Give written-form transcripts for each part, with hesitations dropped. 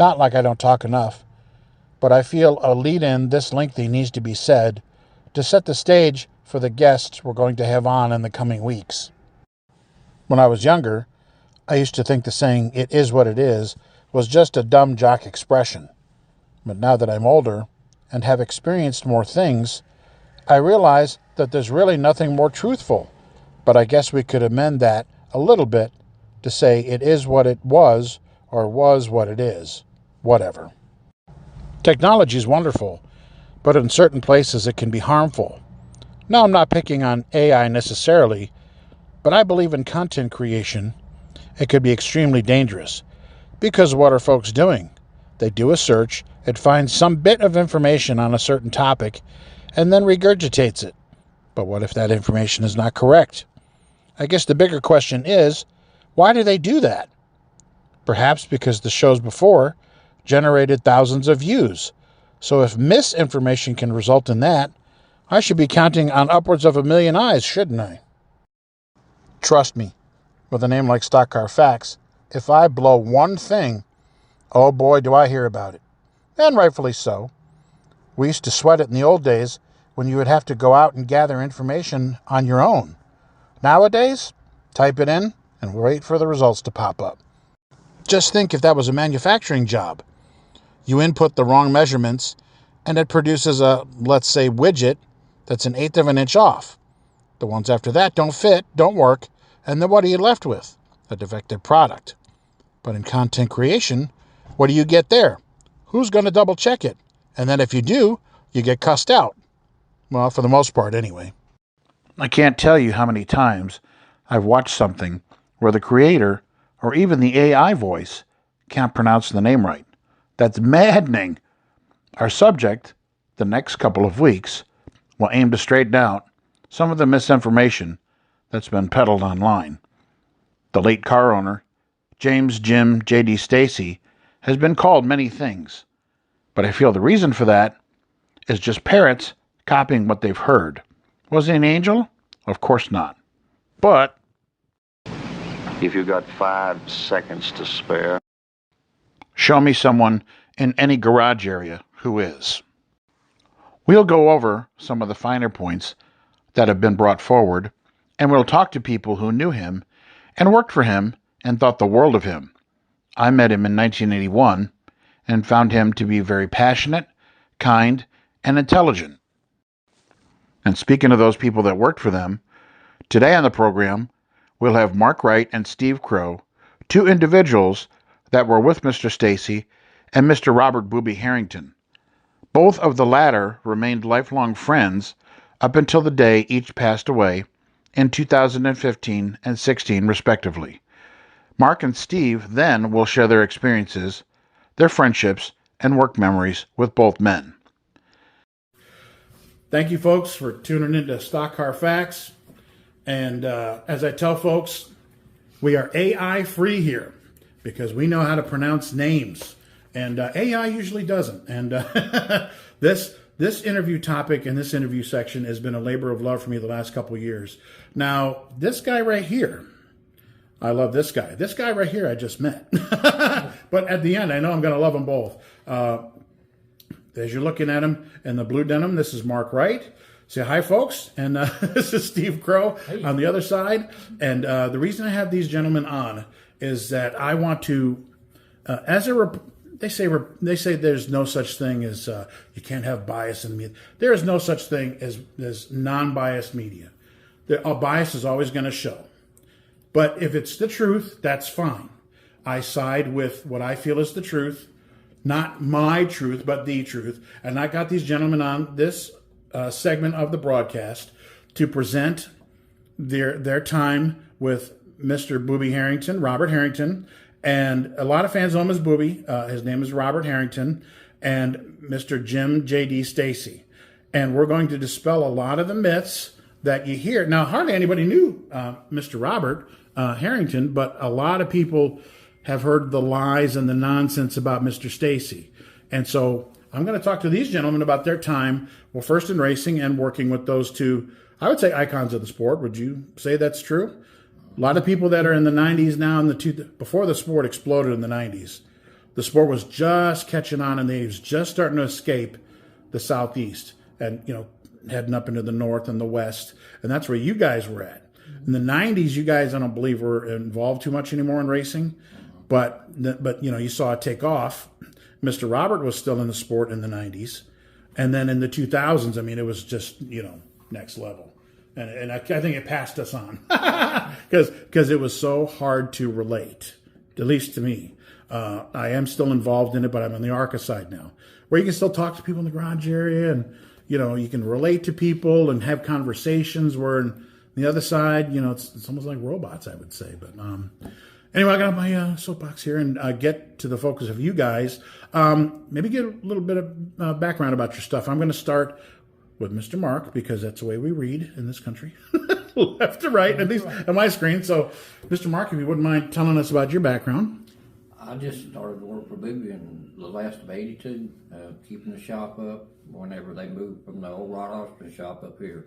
Not like I don't talk enough, but I feel a lead-in this lengthy needs to be said to set the stage for the guests we're going to have on in the coming weeks. When I was younger, I used to think the saying, "it is what it is," was just a dumb jock expression. But now that I'm older and have experienced more things, I realize that there's really nothing more truthful. But I guess we could amend that a little bit to say it is what it was, or was what it is. Whatever. Technology is wonderful, but in certain places it can be harmful. Now, I'm not picking on AI necessarily, but I believe in content creation. It could be extremely dangerous. Because what are folks doing? They do a search, it finds some bit of information on a certain topic, and then regurgitates it. But what if that information is not correct? I guess the bigger question is, why do they do that? Perhaps because the shows before generated thousands of views. So if misinformation can result in that, I should be counting on upwards of 1 million eyes, shouldn't I? Trust me, with a name like Stock Car Facts, if I blow one thing, oh boy, do I hear about it. And rightfully so. We used to sweat it in the old days when you would have to go out and gather information on your own. Nowadays, type it in and wait for the results to pop up. Just think if that was a manufacturing job. You input the wrong measurements and it produces a, let's say, widget that's 1/8 of an inch off. The ones after that don't fit, don't work, and then what are you left with? A defective product. But in content creation, what do you get there? Who's going to double check it? And then if you do, you get cussed out. Well, for the most part anyway. I can't tell you how many times I've watched something where the creator or even the AI voice can't pronounce the name right. That's maddening. Our subject, the next couple of weeks, will aim to straighten out some of the misinformation that's been peddled online. The late car owner, James Jim JD Stacy, has been called many things, but I feel the reason for that is just parrots copying what they've heard. Was he an angel? Of course not. But if you got 5 seconds to spare, show me someone in any garage area who is. We'll go over some of the finer points that have been brought forward, and we'll talk to people who knew him and worked for him and thought the world of him. I met him in 1981 and found him to be very passionate, kind, and intelligent. And speaking of those people that worked for them, today on the program, we'll have Mark Wright and Steve Crow, two individuals that were with Mr. Stacy and Mr. Robert Booby Harrington. Both of the latter remained lifelong friends up until the day each passed away in 2015 and 16, respectively. Mark and Steve then will share their experiences, their friendships, and work memories with both men. Thank you, folks, for tuning into Stock Car Facts. And as I tell folks, we are AI free here because we know how to pronounce names, and AI usually doesn't. And this interview topic and this interview section has been a labor of love for me the last couple of years. Now, this guy right here, I love this guy. This guy right here I just met. But at the end, I know I'm going to love them both. As you're looking at him in the blue denim, this is Mark Wright. Say hi, folks. And this is Steve Crow on the other side. And the reason I have these gentlemen on is that I want to, they say there's no such thing as you can't have bias in the media. There is no such thing as non-biased media. A bias is always going to show. But if it's the truth, that's fine. I side with what I feel is the truth, not my truth, but the truth. And I got these gentlemen on this segment of the broadcast to present their time with Mr. Booby Harrington, Robert Harrington, and a lot of fans know him as Booby. His name is Robert Harrington, and Mr. Jim J.D. Stacy. And we're going to dispel a lot of the myths that you hear. Now, hardly anybody knew Mr. Robert Harrington, but a lot of people have heard the lies and the nonsense about Mr. Stacy. And so I'm going to talk to these gentlemen about their time, well, first in racing and working with those two, I would say, icons of the sport. Would you say that's true? A lot of people that are in the 90s now, before the sport exploded in the 90s, the sport was just catching on, and they was just starting to escape the southeast and heading up into the north and the west, and that's where you guys were at. In the 90s, you guys, I don't believe, were involved too much anymore in racing, but you saw it take off. Mr. Robert was still in the sport in the 90s, and then in the 2000s, I mean, it was just next level, and I think it passed us on because it was so hard to relate, at least to me. I am still involved in it, but I'm on the ARCA side now, where you can still talk to people in the garage area, and you can relate to people and have conversations. Where in the other side, it's almost like robots, I would say. But anyway, I got my soapbox here and get to the focus of you guys. Maybe get a little bit of background about your stuff. I'm going to start with Mr. Mark, because that's the way we read in this country, left to right, at least on my screen. So, Mr. Mark, if you wouldn't mind telling us about your background. I just started to work for Booby in the last of 82, keeping the shop up whenever they moved from the old Rod Austin shop up here.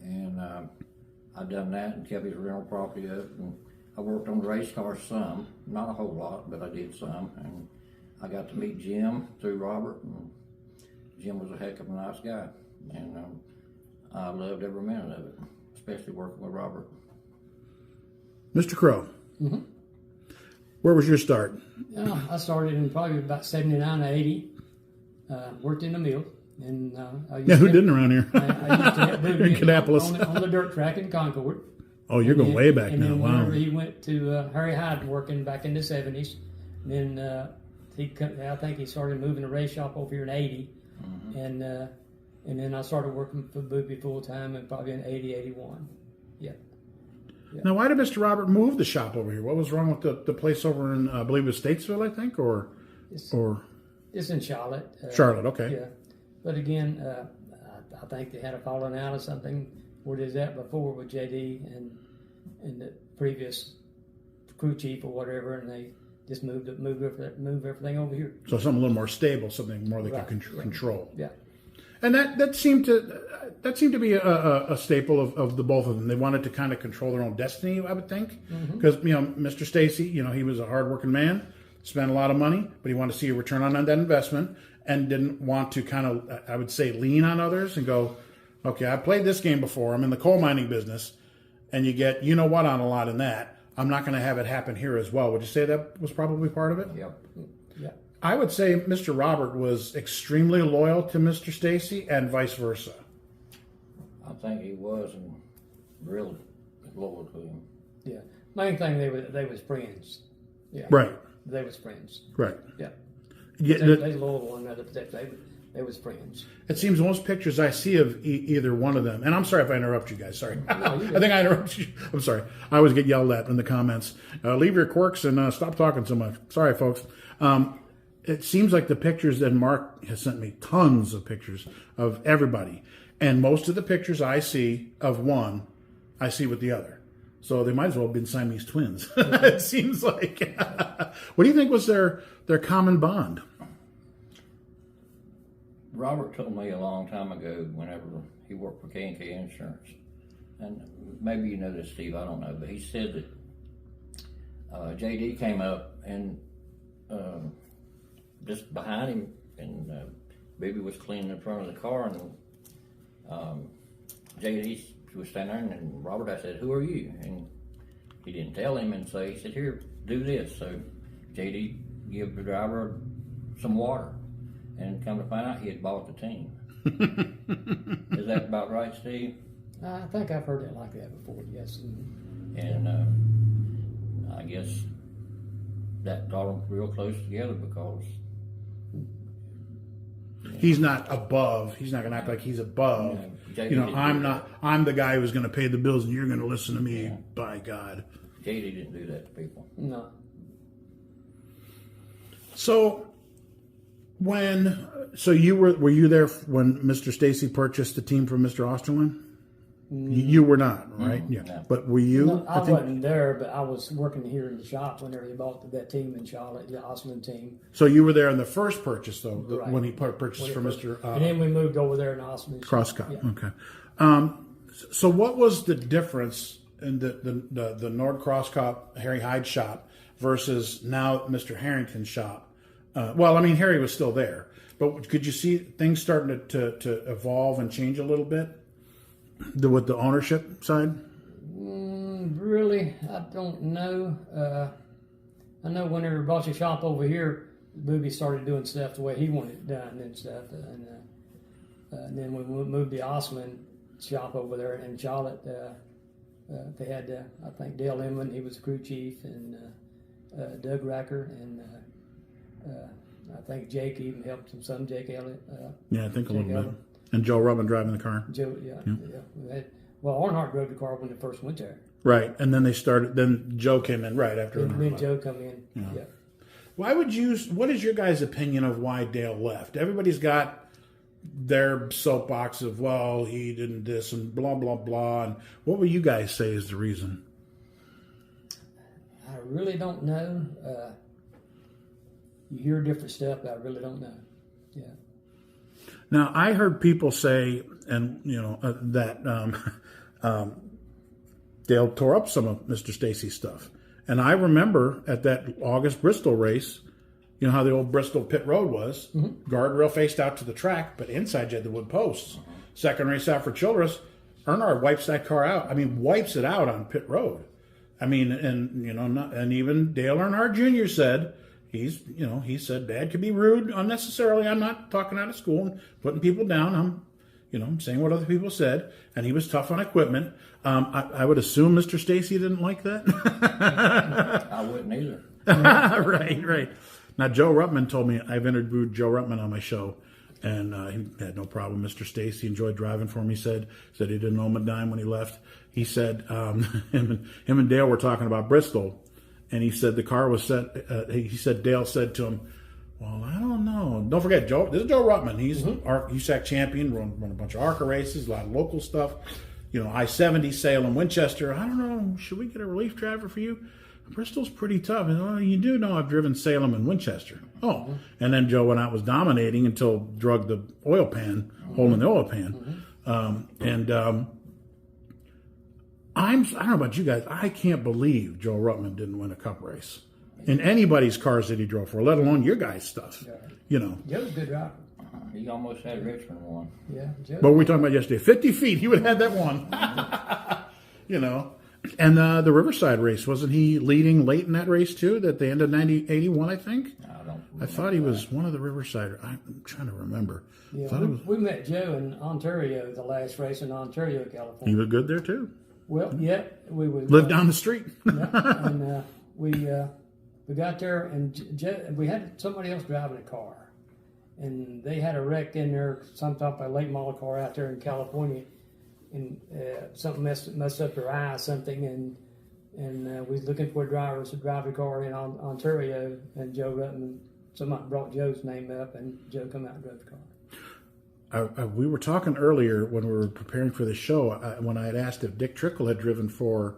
And I done that and kept his rental property up. And I worked on the race cars some, not a whole lot, but I did some. And I got to meet Jim through Robert, and Jim was a heck of a nice guy. And I loved every minute of it, especially working with Robert. Mr. Crow. Mm-hmm. Where was your start? I started in probably about 79 or 80. Worked in the mill. And who didn't around here? I used to help Booby in Kannapolis. on the dirt track in Concord. Oh, you're going way back now. And then wow. whenever he went to Harry Hyde working back in the 70s, then I think he started moving a race shop over here in 80. Mm-hmm. And then I started working for Booby full time and probably in 80, 81. Yeah. Now, why did Mr. Robert move the shop over here? What was wrong with the place over in, I believe it was Statesville, I think, or it's in Charlotte. Charlotte, okay. Yeah, but again, I think they had a falling out or something where they was at before with JD and the previous crew chief or whatever, and they just moved everything over here. So something a little more stable, something more they Right. could control. Yeah. And that seemed to be a staple of the both of them. They wanted to kind of control their own destiny, I would think, because Mr. Stacy, he was a hardworking man, spent a lot of money, but he wanted to see a return on that investment, and didn't want to kind of, I would say, lean on others and go, okay, I played this game before. I'm in the coal mining business, and you get what on a lot in that. I'm not going to have it happen here as well. Would you say that was probably part of it? Yep. Yeah. I would say Mr. Robert was extremely loyal to Mr. Stacy and vice versa. I think he was, and really loyal to him. Yeah. Main thing they was friends. Yeah. Right. They was friends. Right. Yeah. Yeah, They loyal to one another, but they was friends. it seems most pictures I see of either one of them, and I'm sorry if I interrupt you guys. Sorry. No, I think I interrupted you. I'm sorry. I always get yelled at in the comments. Leave your quirks and stop talking so much. Sorry, folks. It seems like the pictures that Mark has sent me, tons of pictures of everybody. And most of the pictures I see of one, I see with the other. So they might as well have been Siamese twins. It seems like. What do you think was their common bond? Robert told me a long time ago, whenever he worked for K&K Insurance, and maybe you know this, Steve, I don't know, but he said that JD came up and just behind him, and Baby was cleaning in front of the car, and JD was standing there, and Robert, I said, "Who are you?" And he didn't tell him, and so he said, "Here, do this." So JD gave the driver some water, and come to find out he had bought the team. Is that about right, Steve? I think I've heard it like that before, yes. And I guess that got them real close together because He's not above. He's not going to act like he's above. Yeah, I'm not. I'm the guy who's going to pay the bills, and you're going to listen to me. Yeah. By God. JD didn't do that to people. No. So you were you there when Mr. Stacy purchased the team from Mr. Osterlin? You were not, right? Mm-hmm. Yeah. No. But were you? No, I wasn't there, but I was working here in the shop whenever he bought that team in Charlotte, the Osmond team. So you were there in the first purchase, though, Right. when he purchased from Mr. And then we moved over there in Osmond. Crosscut. Yeah. Okay. So what was the difference in the Nord Crosscut Harry Hyde shop versus now Mr. Harrington's shop Well, I mean, Harry was still there, but could you see things starting to evolve and change a little bit with the ownership side? Really, I don't know. I know whenever we bought the shop over here, Booby started doing stuff the way he wanted it done and stuff. And then when we moved the Osman shop over there in Charlotte, they had, I think, Dale Inman, he was the crew chief, and Doug Racker, and I think Jake even helped him some, Jake Elliott. Yeah, I think a little bit. And Joe Rubin driving the car. Joe, yeah. Well, Earnhardt drove the car when it first went there. Right, and then then Joe came in right after. Then Joe come in, yeah. What is your guys' opinion of why Dale left? Everybody's got their soapbox of, well, he didn't this and blah, blah, blah. And what would you guys say is the reason? I really don't know. You hear different stuff, but I really don't know. Yeah. Now, I heard people say, and that Dale tore up some of Mr. Stacy's stuff. And I remember at that August Bristol race, you know how the old Bristol pit road was. Mm-hmm. Guardrail faced out to the track, but inside you had the wood posts. Mm-hmm. Second race out for Childress, Earnhardt wipes that car out. I mean, wipes it out on pit road. I mean, and even Dale Earnhardt Jr. said, he said, Dad could be rude unnecessarily. I'm not talking out of school and putting people down. I'm saying what other people said, and he was tough on equipment. I would assume Mr. Stacy didn't like that. I wouldn't either. Right. Now, Joe Ruttman told me, I've interviewed Joe Ruttman on my show, and he had no problem. Mr. Stacy enjoyed driving for him, he said he didn't owe him a dime when he left. He said him and Dale were talking about Bristol, and he said the car was set. He said Dale said to him, well, I don't know. Don't forget, Joe. This is Joe Ruttman. He's USAC champion, run a bunch of ARCA races, a lot of local stuff. I-70, Salem, Winchester. I don't know. Should we get a relief driver for you? Bristol's pretty tough. And, you do know I've driven Salem and Winchester. Oh, and then Joe went out, was dominating until drug the oil pan, hole in the oil pan. I don't know about you guys. I can't believe Joe Ruttman didn't win a cup race in anybody's cars that he drove for, let alone your guys' stuff. Joe's a good driver. He almost had Richmond one. Yeah, Joe. What were we talking about yesterday? 50 feet, he would have had that one. And the Riverside race, wasn't he leading late in that race too? At the end of 81, I think? I thought he was one of the Riverside. I'm trying to remember. Yeah, we met Joe in Ontario, the last race in Ontario, California. He was good there too. Well, yeah, we would live down the street. Yeah, and we got there, and we had somebody else driving a car, and they had a wreck in there, some type of late model car out there in California, and something messed up their eye or something, and we was looking for drivers to drive the car in Ontario, and Joe Ruttman, somebody brought Joe's name up, and Joe come out and drove the car. We were talking earlier when we were preparing for the show, when I had asked if Dick Trickle had driven for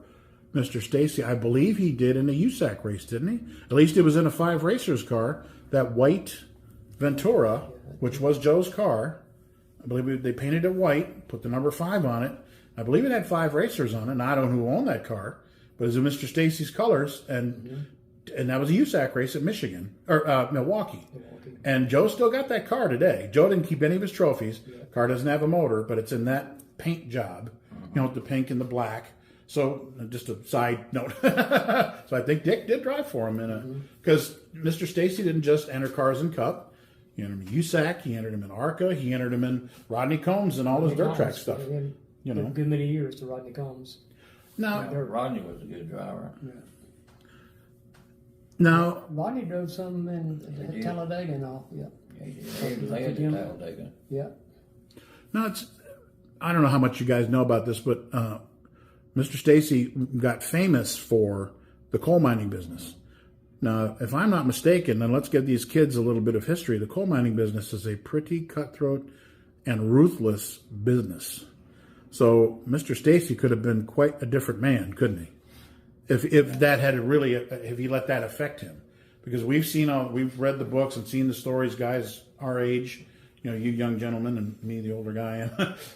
Mr. Stacy. I believe he did in a USAC race, didn't he? At least it was in a 5 Racers car, that white Ventura, which was Joe's car. I believe they painted it white, put the number 5 on it. I believe it had 5 Racers on it, and I don't know who owned that car, but it was in Mr. Stacy's colors, and that was a USAC race at Milwaukee. And Joe still got that car today. Joe didn't keep any of his trophies. Yeah. Car doesn't have a motor, but it's in that paint job, with the pink and the black. So just a side note. So I think Dick did drive for him because Mr. Stacy didn't just enter cars in Cup. He entered him in USAC. He entered him in ARCA. He entered him in Rodney Combs and all his dirt track stuff. Good many years to Rodney Combs. Now, Rodney was a good driver. Yeah. Now, Rodney drove some in Talladega and all. Yeah. They had Talladega. Yeah. Now I don't know how much you guys know about this, but Mr. Stacy got famous for the coal mining business. Now, if I'm not mistaken, and let's give these kids a little bit of history, the coal mining business is a pretty cutthroat and ruthless business. So Mr. Stacy could have been quite a different man, couldn't he? If he let that affect him, because we've read the books and seen the stories, guys our age, you young gentlemen and me, the older guy,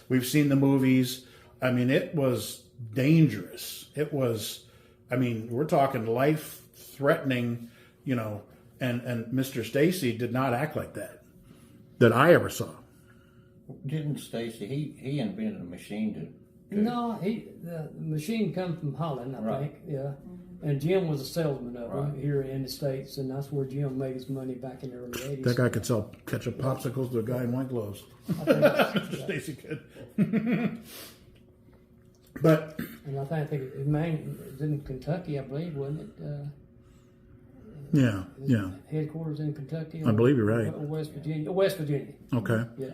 we've seen the movies. I mean, it was dangerous. It was, we're talking life threatening, And Mr. Stacy did not act like that I ever saw. Didn't Stacy? He invented a machine to. No, the machine come from Holland, I think. Yeah, and Jim was a salesman of them here in the States, and that's where Jim made his money back in the early '80s. That guy could sell ketchup popsicles to a guy in white gloves. Mr. Stacy could. But and I think it was in Kentucky, I believe, wasn't it? Yeah. Headquarters in Kentucky. I believe you're right. Or West Virginia. West Virginia. Okay. Yeah.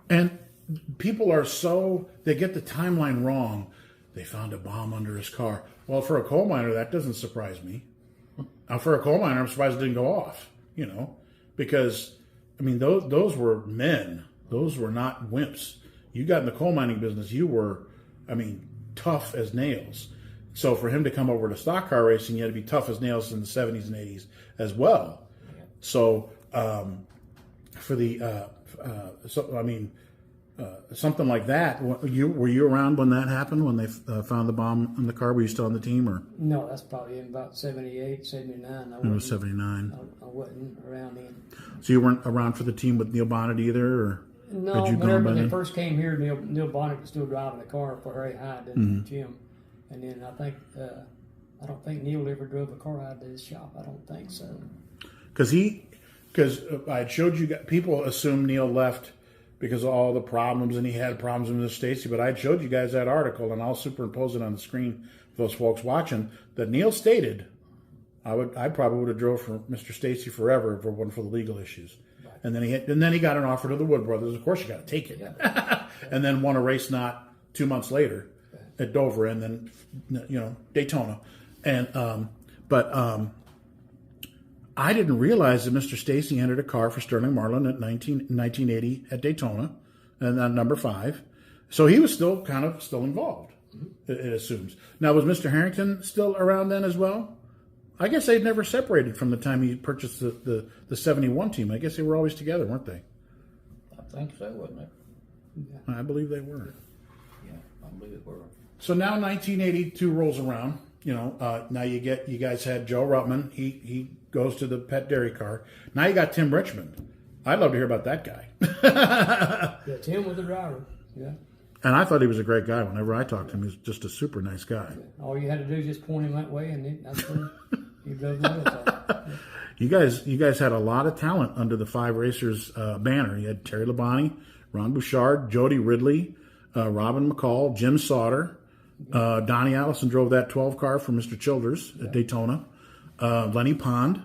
And people are they get the timeline wrong. They found a bomb under his car. Well, for a coal miner, that doesn't surprise me. For a coal miner, I'm surprised it didn't go off, because, I mean, those were men. Those were not wimps. You got in the coal mining business, you were, tough as nails. So for him to come over to stock car racing, you had to be tough as nails in the 70s and 80s as well. So something like that. Were you around when that happened, when they found the bomb in the car? Were you still on the team? Or no, that's probably in about 78, 79. It was 79. I wasn't around then. So you weren't around for the team with Neil Bonnet either? Or no, whenever they first came here, Neil Bonnet was still driving the car for Harry Hyde and Jim. And then I don't think Neil ever drove a car out of his shop. I don't think so. Because I had showed you, people assume Neil left because of all the problems, and he had problems with Mr. Stacy. But I showed you guys that article, and I'll superimpose it on the screen for those folks watching, that Neil stated, I probably would have drove for Mr. Stacy forever if it wasn't for the legal issues. Right. And then he got an offer to the Wood Brothers. Of course, you got to take it. Yeah. And then won a race not 2 months later at Dover, and then Daytona, but I didn't realize that Mr. Stacy entered a car for Sterling Marlin in 1980 at Daytona, and on number 5, so he was still involved. It assumes. Now, was Mr. Harrington still around then as well? I guess they'd never separated from the time he purchased the 71 team. I guess they were always together, weren't they? I think so, wasn't it? Yeah. I believe they were. Yeah, I believe they were. So now 1982 rolls around. Now you guys had Joe Ruttman. He goes to the pet dairy car. Now you got Tim Richmond. I'd love to hear about that guy. Yeah, Tim was the driver. Yeah. And I thought he was a great guy. Whenever I talked to him, he was just a super nice guy. All you had to do is just point him that way, and that's when he drove the wheels. You guys had a lot of talent under the 5 Racers banner. You had Terry Labonte, Ron Bouchard, Jody Ridley, Robin McCall, Jim Sauter. Donnie Allison drove that 12 car for Mr. Childers at Daytona. Lenny Pond.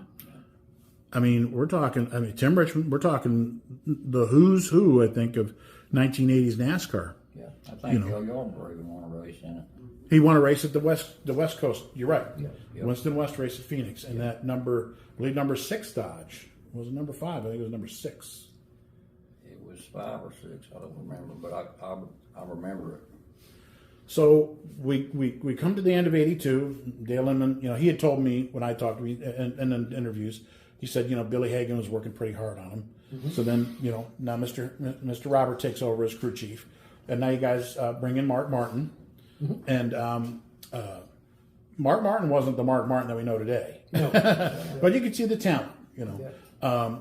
We're talking, Tim Richmond, we're talking the who's who, I think, of 1980s NASCAR. Yeah, I think Joe Yarborough even won a race in it. He won a race at the West Coast. You're right. Yeah. Winston West race at Phoenix. And that number 6 Dodge. Was it number 5? I think it was number 6. It was 5 or 6. I don't remember, but I remember it. So we come to the end of 82. Dale Inman, he had told me when I talked to me in interviews, he said, Billy Hagan was working pretty hard on him. Mm-hmm. So then, now Mr. Robert takes over as crew chief. And now you guys bring in Mark Martin. Mm-hmm. And Mark Martin wasn't the Mark Martin that we know today. No. But you could see the talent, Yeah.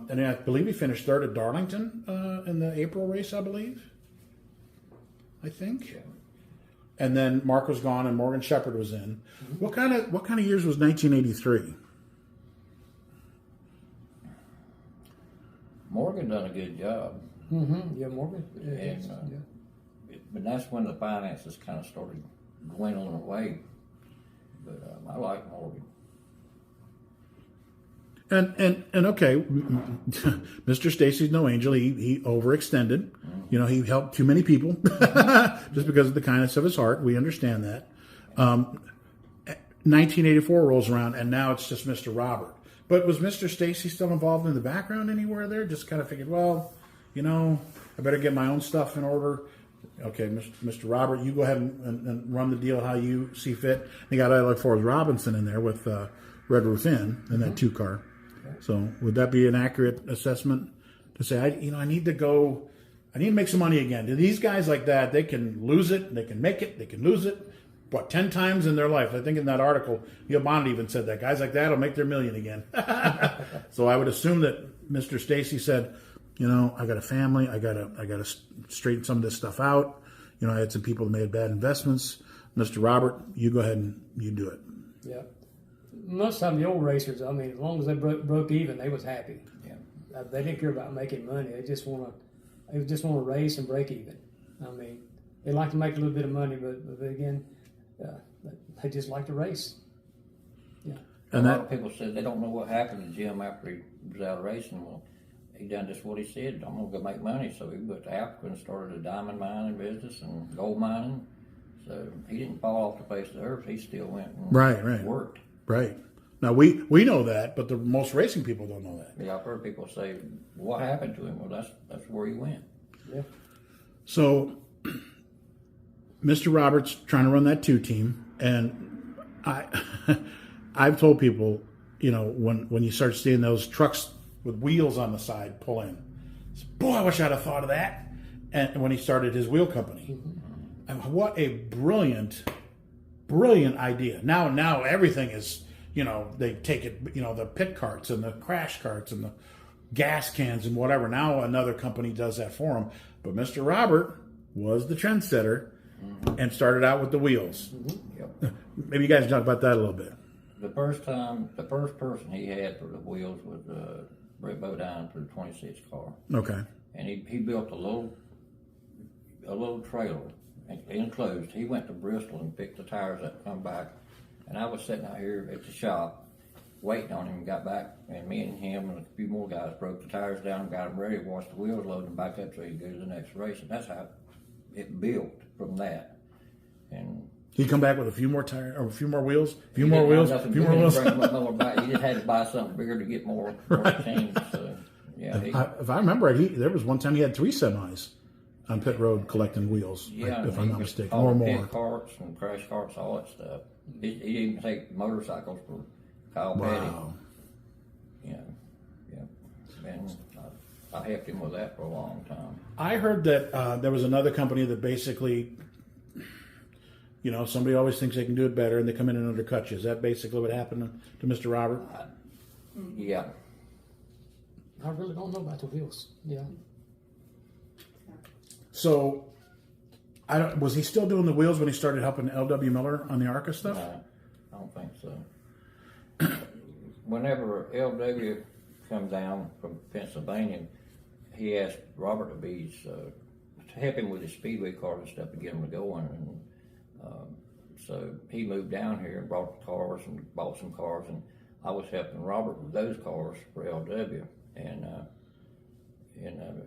And I believe he finished 3rd at Darlington in the April race, I believe. I think. Yeah. And then Mark was gone, and Morgan Shepherd was in. Mm-hmm. What kind of years was 1983? Morgan done a good job. Mm-hmm. Yeah, Morgan. But that's when the finances kind of started going on away. But I like Morgan. And okay, Mr. Stacy's no angel. He overextended. Mm-hmm. He helped too many people just because of the kindness of his heart. We understand that. 1984 rolls around, and now it's just Mr. Robert. But was Mr. Stacy still involved in the background anywhere there? Just kind of figured, well, I better get my own stuff in order. Okay, Mr. Robert, you go ahead and run the deal how you see fit. They got Alex Forrest Robinson in there with Red Roof Inn in that 2 car. So would that be an accurate assessment to say, I need to make some money again? Do these guys like that, they can lose it, they can make it, they can lose it, 10 times in their life. I think in that article, Bonnet even said that guys like that will make their million again. So I would assume that Mr. Stacy said, I got a family. I got to straighten some of this stuff out. I had some people that made bad investments. Mr. Robert, you go ahead and you do it. Yeah. Most of the old racers, I mean, as long as they broke even, they was happy. Yeah. They didn't care about making money. They just want to race and break even. I mean, they like to make a little bit of money, but again, they just like to race. Yeah. And a lot of people said they don't know what happened to Jim after he was out of racing. Well, he done just what he said. I'm gonna go make money. So he went to Africa and started a diamond mining business and gold mining. So he didn't fall off the face of the earth. He still went and worked. Right. Now we know that, but the most racing people don't know that. Yeah, I've heard people say, "What happened to him?" Well, that's where he went. Yeah. So, Mr. Roberts trying to run that 2 team, and I've told people, when you start seeing those trucks with wheels on the side pull in, boy, I wish I'd have thought of that. And when he started his wheel company, and what a brilliant idea. Now everything is, they take it, the pit carts and the crash carts and the gas cans and whatever. Now another company does that for him. But Mr. Robert was the trendsetter and started out with the wheels. Yep. Maybe you guys talk about that a little bit. The first person he had for the wheels was Brett Bodine for the 26 car. Okay. And he built a little trailer enclosed. He went to Bristol and picked the tires up and come back. And I was sitting out here at the shop waiting on him and got back, and me and him and a few more guys broke the tires down and got them ready, washed the wheels, loaded them back up so he could go to the next race. And that's how it built from that. And he come back with a few more tires or a few more wheels, a few he more wheels. He just had to buy something bigger to get more machines. So, yeah. If I remember right, there was one time he had 3 semis on pit road collecting wheels. Yeah, if I'm not mistaken, all or the more. pit carts and crash carts, all that stuff. He even take motorcycles for Kyle Petty. Wow. Yeah. And I helped him with that for a long time. I heard that there was another company that basically, somebody always thinks they can do it better, and they come in and undercut you. Is that basically what happened to Mr. Robert? Yeah. I really don't know about the wheels. Yeah. So, was he still doing the wheels when he started helping L.W. Miller on the ARCA stuff? No, I don't think so. Whenever L.W. come down from Pennsylvania, he asked Robert to help him with his speedway cars and stuff to get him to going. And so he moved down here and brought the cars and bought some cars, and I was helping Robert with those cars for L.W. And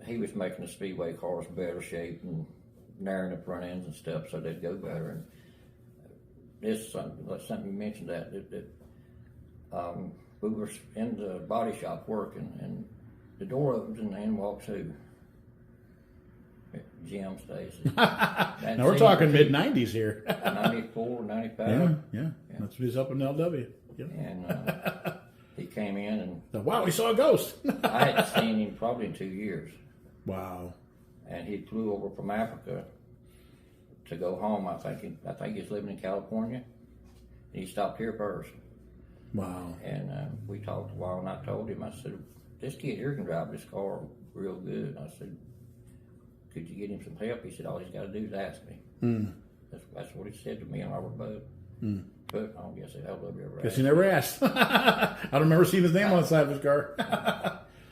he was making the speedway cars better shape and narrowing the front ends and stuff so they'd go better. And this something you mentioned that we were in the body shop working, and the door opens and in walks who? Jim Stacy. Now we're talking mid-90s here. 94, 95. Yeah. That's what he's up in LW. Yep. And he came in and... Wow, we saw a ghost. I hadn't seen him probably in 2 years. Wow. And he flew over from Africa to go home. I think he's living in California. And he stopped here first. Wow. And we talked a while, and I told him, I said, this kid here can drive this car real good. I said, could you get him some help? He said, all he's got to do is ask me. That's what he said to me and Robert Bud. But I don't guess LW ever asked. Guess he never asked. I don't remember seeing his name on the side of his car.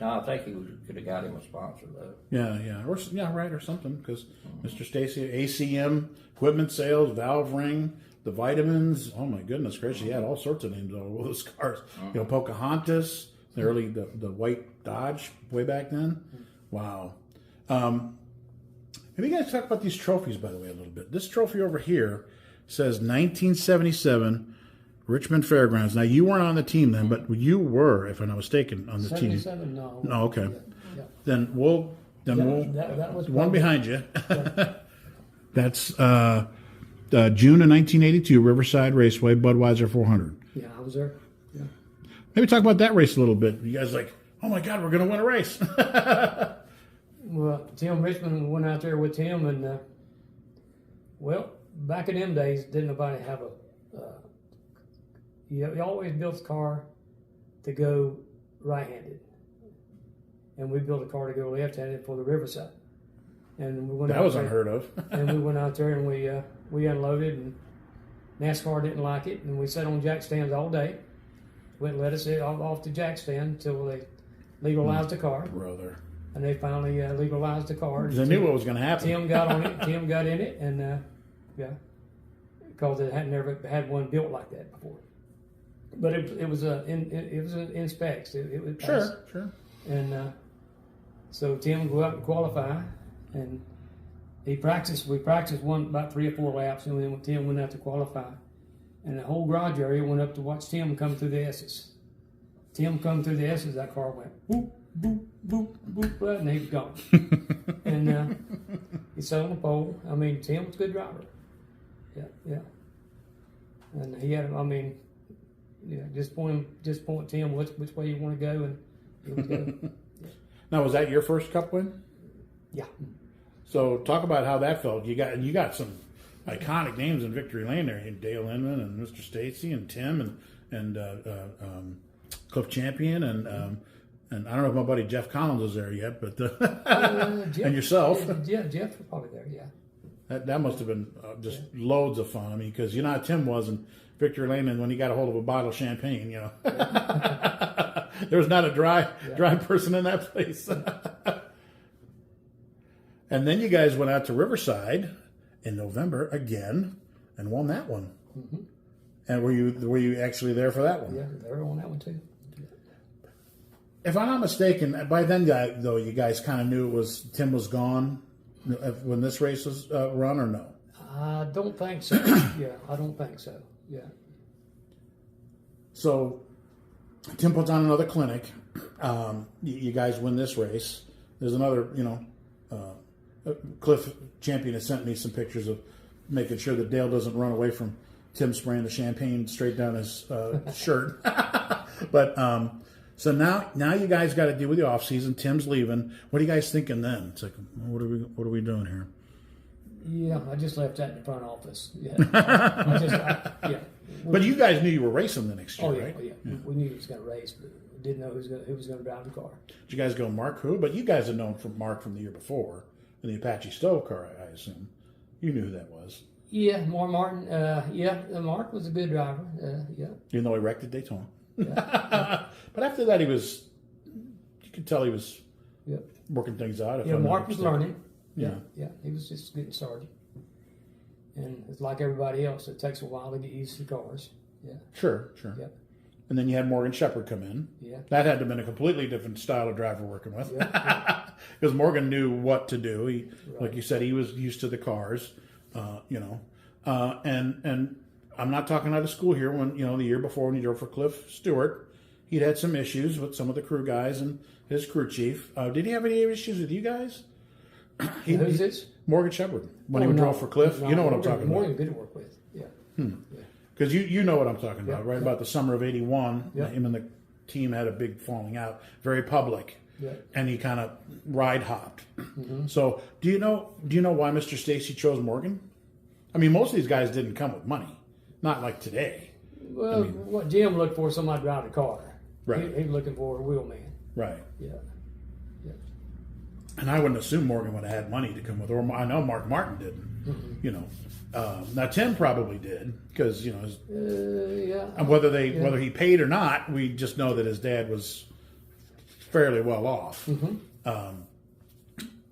No, I think he could have got him a sponsor, though. Yeah, or something, because Mr. Stacy, ACM, equipment sales, valve ring, the vitamins. Oh my goodness gracious, he had all sorts of names on all those cars. Pocahontas, the early the white Dodge way back then. Wow. Maybe you guys talk about these trophies, by the way, a little bit. This trophy over here says 1977 Richmond Fairgrounds. Now, you weren't on the team then, but you were, if I'm not mistaken, on the team. 77? No. No, okay. Yeah. Then we'll that was one behind you. That's June of 1982, Riverside Raceway, Budweiser 400. Yeah, I was there. Yeah. Maybe talk about that race a little bit. You guys like, oh my God, we're going to win a race. Well, Tim Richmond went out there with Tim, and back in them days, didn't nobody have a. You always built a car to go right-handed, and we built a car to go left-handed for the Riverside. And we went. That was unheard of. And we went out there and we unloaded, and NASCAR didn't like it, and we sat on jack stands all day. Wouldn't let us off the jack stand until they legalized the car. Brother. And they finally legalized the car. They knew what was going to happen. Tim got on it. Tim got in it, and because it had never had one built like that before. But it was in specs. It was Sure. And so Tim would go out and qualify, and we practiced about 3 or 4 laps, and then Tim went out to qualify, and the whole garage area went up to watch Tim come through the S's. Tim come through the S's, that car went boop, boop, boop, boop, and he was gone. And he sat on the pole. I mean, Tim was a good driver. Yeah. And he had, just point Tim which way you want to go, and he would go. Now, was that your first Cup win? Yeah. So talk about how that felt. You got some iconic names in victory lane there. Dale Inman and Mr. Stacy and Tim and Cliff Champion and I don't know if my buddy Jeff Collins was there yet, but Jeff, and yourself. Yeah, Jeff was probably there. Yeah. That must have been just loads of fun. I mean, because you know how Tim was in victory lane, and when he got a hold of a bottle of champagne, you know, there was not a dry person in that place. And then you guys went out to Riverside in November again and won that one. Mm-hmm. And were you actually there for that one? Yeah, they were on that one too. If I'm not mistaken, by then though, you guys kind of knew Tim was gone when this race was run, or no? I don't think so. Yeah, I don't think so. Yeah. So Tim puts on another clinic. You guys win this race. There's another, Cliff Champion has sent me some pictures of making sure that Dale doesn't run away from Tim spraying the champagne straight down his shirt. But so now you guys got to deal with the off season. Tim's leaving. What are you guys thinking then? It's like, what are we doing here? Yeah, I just left that in the front office. Yeah. Yeah. But you guys knew you were racing the next year, right? Oh, yeah. We knew he was going to race, but we didn't know who was going to drive the car. Did you guys go Mark who? But you guys had known from Mark from the year before in the Apache Stove car, I assume. You knew who that was. Yeah, Martin. Mark was a good driver. Yeah. Even though he wrecked at Daytona. Yeah. But after that, you could tell he was working things out. Yeah, Mark was learning. Yeah. He was just getting started. And it's like everybody else, it takes a while to get used to cars. Yeah. Sure. Yeah. And then you had Morgan Shepherd come in. Yeah. That had to have been a completely different style of driver working with. Yeah. Because Morgan knew what to do. He, like you said, he was used to the cars, and I'm not talking out of school here. When, the year before when he drove for Cliff Stewart, he'd had some issues with some of the crew guys and his crew chief. Did he have any issues with you guys? Who's this? Morgan Shepherd. When he drove for Cliff. No, you know what I'm talking about. Morgan good to work with. Yeah. Because you know what I'm talking about, right? About the summer of '81, Yeah. him and the team had a big falling out, very public, and he kind of ride hopped. Mm-hmm. So do you know why Mr. Stacy chose Morgan? I mean, most of these guys didn't come with money, not like today. Well, what Jim looked for, somebody to drive the car. Right. He was looking for a wheelman. Right. Yeah. And I wouldn't assume Morgan would have had money to come with, or I know Mark Martin didn't. Mm-hmm. Now Tim probably did because yeah. whether he paid or not, we just know that his dad was fairly well off. Mm-hmm.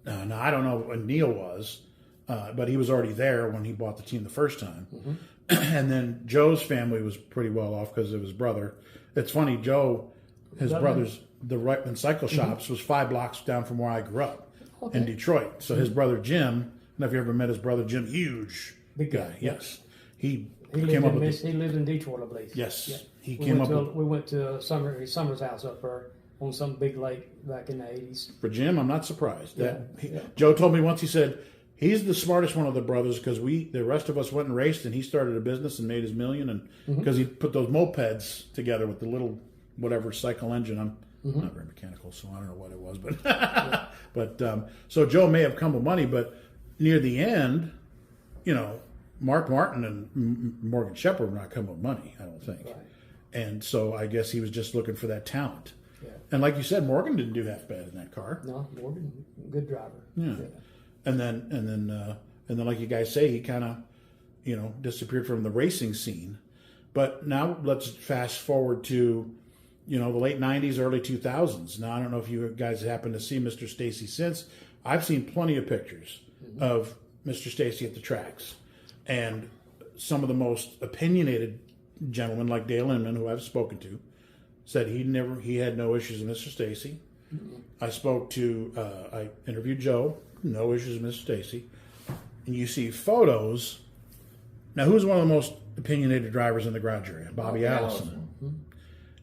Now I don't know what Neil was, but he was already there when he bought the team the first time. Mm-hmm. And then Joe's family was pretty well off because of his brother. It's funny, his brother's the Reitman Cycle Shops was 5 blocks down from where I grew up in Detroit. So his brother Jim, I don't know if you ever met his brother Jim, huge big guy. Yes, he lived came up with he lived in Detroit, I believe. Yes, yeah. he came up. We went to Summer's house up there on some big lake back in the 80s. For Jim, I'm not surprised. Yeah. Joe told me once. He said he's the smartest one of the brothers because the rest of us went and raced, and he started a business and made his million, and because he put those mopeds together with the little whatever cycle engine. I'm not very mechanical, so I don't know what it was, but so Joe may have come with money, but near the end, Mark Martin and Morgan Shepherd were not coming with money, I don't think. Right. And so I guess he was just looking for that talent. Yeah. And like you said, Morgan didn't do half bad in that car. No, Morgan, good driver. Yeah. And then, like you guys say, he kind of, disappeared from the racing scene. But now let's fast forward to, the late '90s, early 2000s. Now I don't know if you guys happen to see Mr. Stacy since. I've seen plenty of pictures of Mr. Stacy at the tracks, and some of the most opinionated gentlemen, like Dale Inman, who I've spoken to, said he had no issues with Mr. Stacy. I interviewed Joe, no issues with Mr. Stacy. And you see photos. Now, who's one of the most opinionated drivers in the garage area? Bobby Allison.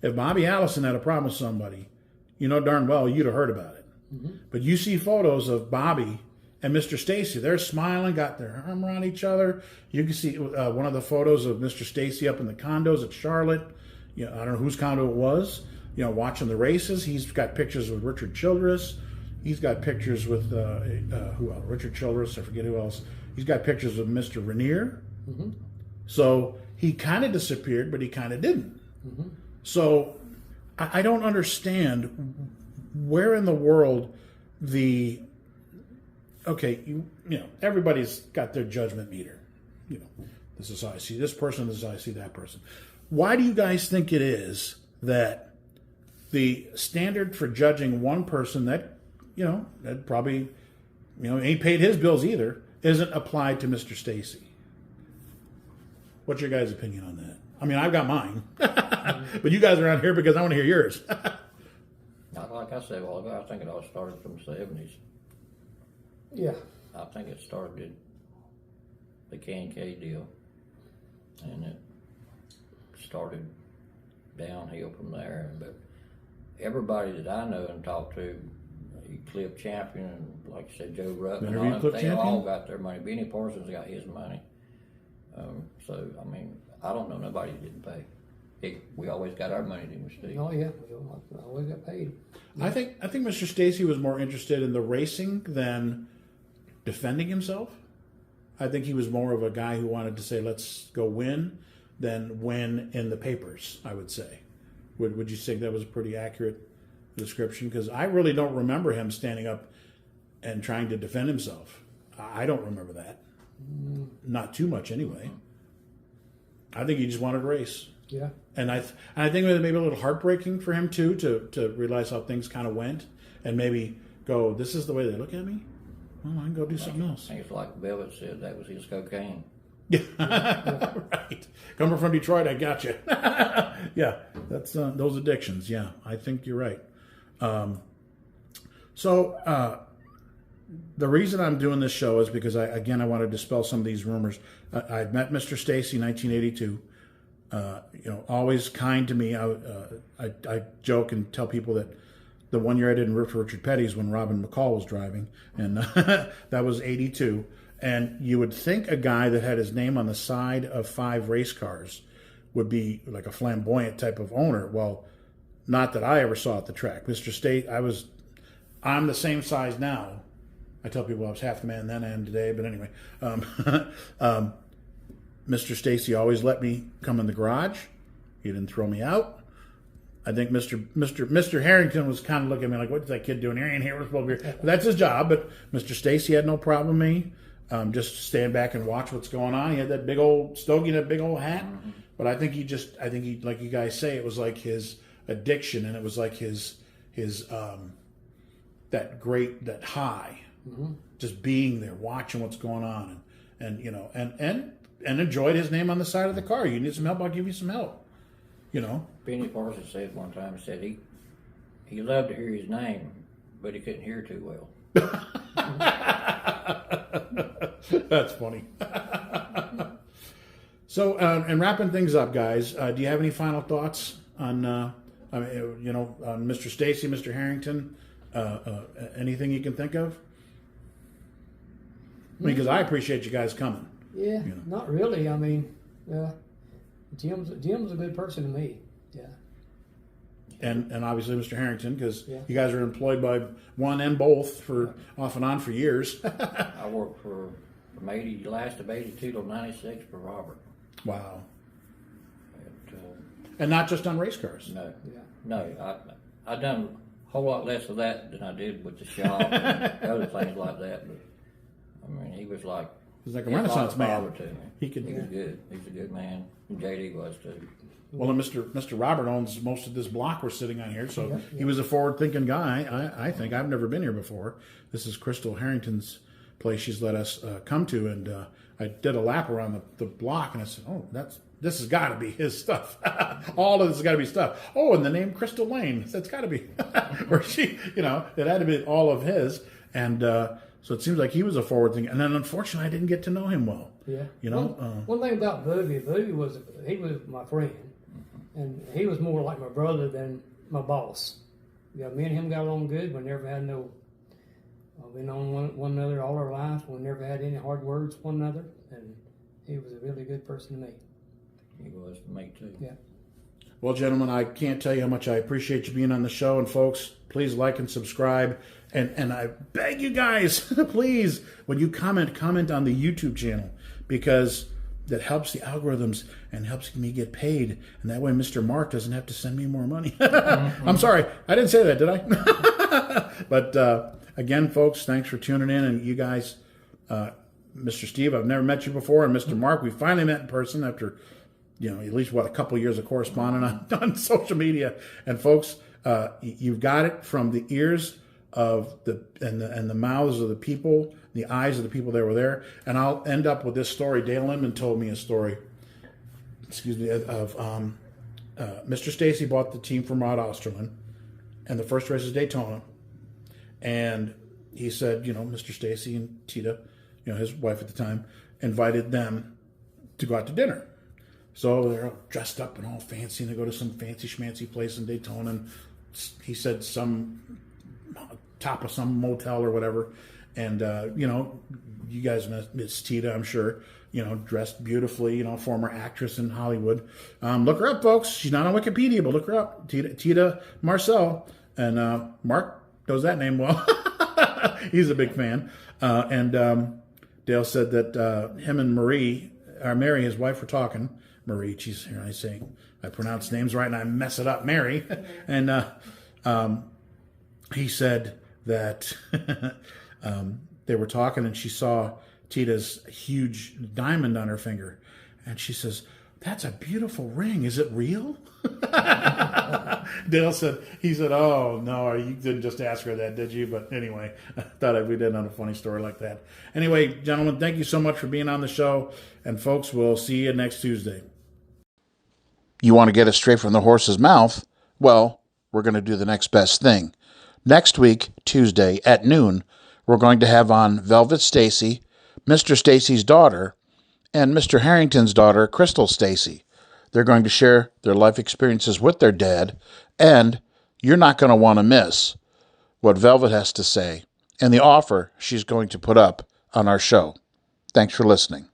If Bobby Allison had a problem with somebody, darn well you'd have heard about it. But you see photos of Bobby and Mr. Stacy. They're smiling, got their arm around each other. You can see one of the photos of Mr. Stacy up in the condos at Charlotte. I don't know whose condo it was. Watching the races. He's got pictures with Richard Childress. He's got pictures with who else? Richard Childress. I forget who else. He's got pictures of Mr. Rainier. So he kind of disappeared, but he kind of didn't. So I don't understand where in the world everybody's got their judgment meter. This is how I see this person, this is how I see that person. Why do you guys think it is that the standard for judging one person that probably, ain't paid his bills either, isn't applied to Mr. Stacy? What's your guys' opinion on that? I mean, I've got mine, but you guys are around here because I want to hear yours. Like I said a while ago, I think it all started from the 70s. Yeah. I think it started the K&K deal, and it started downhill from there. But everybody that I know and talked to, Cliff Champion, and like you said, Joe Rutt, and all them, they all got their money. Benny Parsons got his money. So, I mean, I don't know nobody that didn't pay. We always got our money, didn't we, Steve? Oh, yeah. We always got paid. I think Mr. Stacy was more interested in the racing than defending himself. I think he was more of a guy who wanted to say, let's go win, than win in the papers, I would say. Would you think that was a pretty accurate description? Because I really don't remember him standing up and trying to defend himself. I don't remember that. Not too much, anyway. I think he just wanted to race. Yeah. And I think it was maybe a little heartbreaking for him, too, to realize how things kind of went and maybe go, this is the way they look at me? Well, I can go do something else. I think it's like Velvet said, that was his cocaine. Yeah, right. Coming from Detroit, I got you. Yeah, that's those addictions. Yeah, I think you're right. So the reason I'm doing this show is because I want to dispel some of these rumors. I met Mr. Stacy in 1982. Always kind to me. I joke and tell people that the one year I didn't root for Richard Petty's when Robin McCall was driving, and that was 82. And you would think a guy that had his name on the side of 5 race cars would be like a flamboyant type of owner. Well, not that I ever saw at the track. Mr. State, I'm the same size now. I tell people I was half the man then and today, but anyway. Mr. Stacy always let me come in the garage. He didn't throw me out. I think Mr. Harrington was kind of looking at me like, what's that kid doing here? He ain't here. We're supposed to be here. But that's his job. But Mr. Stacy had no problem with me. Just stand back and watch what's going on. He had that big old stogie, that big old hat. But I think he, like you guys say, it was like his addiction, and it was like his that high, just being there, watching what's going on, and enjoyed his name on the side of the car. You need some help, I'll give you some help. Benny Parsons said one time, he said he loved to hear his name, but he couldn't hear too well. That's funny. So, and wrapping things up, guys, do you have any final thoughts on, on Mr. Stacy, Mr. Harrington? Anything you can think of? Because I appreciate you guys coming. Yeah, not really. I mean, Jim's a good person to me. Yeah. And obviously Mr. Harrington, because you guys are employed by one and both for off and on for years. I worked for from last of 82 to 96 for Robert. Wow. But, And not just on race cars. no, I done a whole lot less of that than I did with the shop and other things like that. But I mean, he was like He's like a Renaissance man. To me. He could. He was good. He's a good man. And JD was too. Well, and Mr. Robert owns most of this block we're sitting on here, so he was a forward-thinking guy. I think I've never been here before. This is Crystal Harrington's place. She's let us come to, and I did a lap around the block, and I said, "Oh, this has got to be his stuff. All of this has got to be stuff." Oh, and the name Crystal Lane, that's got to be, or she, it had to be all of his, and so it seems like he was a forward-thinking. And then, unfortunately, I didn't get to know him well. Yeah. One thing about Booby was my friend. And he was more like my brother than my boss. Yeah, me and him got along good. We never had we known one another all our life. We never had any hard words with one another. And he was a really good person to me. He was to me too. Yeah. Well, gentlemen, I can't tell you how much I appreciate you being on the show. And folks, please like and subscribe. And I beg you guys, please, when you comment on the YouTube channel, because that helps the algorithms and helps me get paid. And that way Mr. Mark doesn't have to send me more money. I'm sorry. I didn't say that, did I? But again, folks, thanks for tuning in. And you guys, Mr. Steve, I've never met you before. And Mr. Mark, we finally met in person after, at least, a couple of years of corresponding on social media. And folks, you've got it from the ears of the mouths of the people, the eyes of the people that were there. And I'll end up with this story. Dale Inman told me a story, of Mr. Stacy bought the team from Rod Osterlund, and the first race is Daytona. And he said, Mr. Stacy and Tita, his wife at the time, invited them to go out to dinner. So they're all dressed up and all fancy, and they go to some fancy schmancy place in Daytona. And he said some top of some motel or whatever. And, you guys miss Tita, I'm sure, dressed beautifully, former actress in Hollywood. Look her up, folks. She's not on Wikipedia, but look her up. Tita Marcel. And Mark knows that name well. He's a big fan. And Dale said that him and Mary, his wife, were talking. Marie, geez, here I say, I pronounce names right and I mess it up, Mary. And he said that they were talking, and she saw Tita's huge diamond on her finger. And she says, "That's a beautiful ring. Is it real?" Dale said, "Oh, no, you didn't just ask her that, did you?" But anyway, I thought we'd end on a funny story like that. Anyway, gentlemen, thank you so much for being on the show. And folks, we'll see you next Tuesday. You want to get it straight from the horse's mouth? Well, we're going to do the next best thing. Next week, Tuesday at noon, we're going to have on Velvet Stacy, Mr. Stacy's daughter, and Mr. Harrington's daughter, Crystal Stacy. They're going to share their life experiences with their dad, and you're not going to want to miss what Velvet has to say and the offer she's going to put up on our show. Thanks for listening.